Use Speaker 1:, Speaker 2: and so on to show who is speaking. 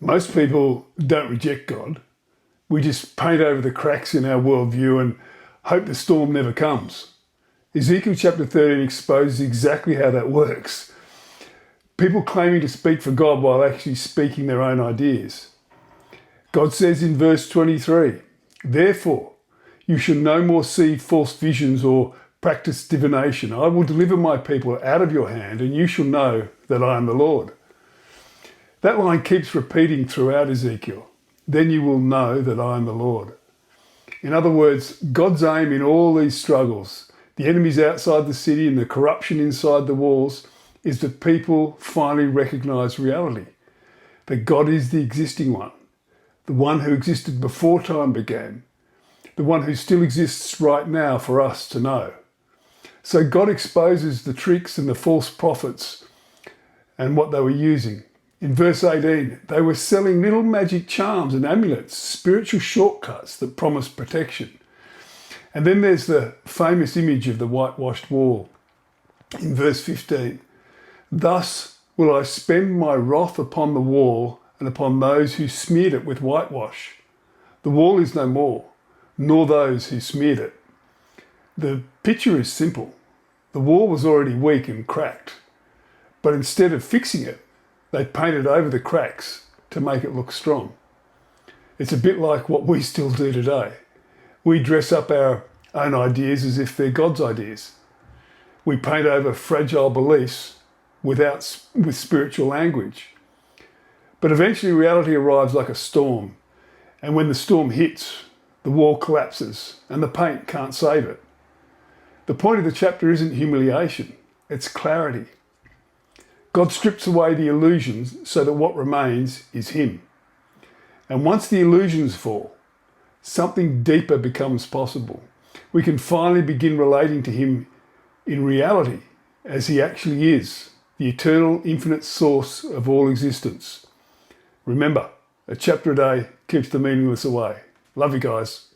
Speaker 1: Most people don't reject God. We just paint over the cracks in our worldview and hope the storm never comes. Ezekiel chapter 13 exposes exactly how that works. People claiming to speak for God while actually speaking their own ideas. God says in verse 23, "Therefore, you shall no more see false visions or practice divination. I will deliver my people out of your hand, and you shall know that I am the Lord." That line keeps repeating throughout Ezekiel. Then you will know that I am the Lord. In other words, God's aim in all these struggles, the enemies outside the city and the corruption inside the walls, is that people finally recognize reality. That God is the existing one, the one who existed before time began, the one who still exists right now for us to know. So God exposes the tricks and the false prophets and what they were using. In verse 18, they were selling little magic charms and amulets, spiritual shortcuts that promised protection. And then there's the famous image of the whitewashed wall. In verse 15, "Thus will I spend my wrath upon the wall and upon those who smeared it with whitewash. The wall is no more, nor those who smeared it." The picture is simple. The wall was already weak and cracked, but instead of fixing it, they painted over the cracks to make it look strong. It's a bit like what we still do today. We dress up our own ideas as if they're God's ideas. We paint over fragile beliefs with spiritual language. But eventually reality arrives like a storm, and when the storm hits, the wall collapses and the paint can't save it. The point of the chapter isn't humiliation, it's clarity. God strips away the illusions so that what remains is Him. And once the illusions fall, something deeper becomes possible. We can finally begin relating to Him in reality as He actually is, the eternal, infinite source of all existence. Remember, a chapter a day keeps the meaningless away. Love you guys.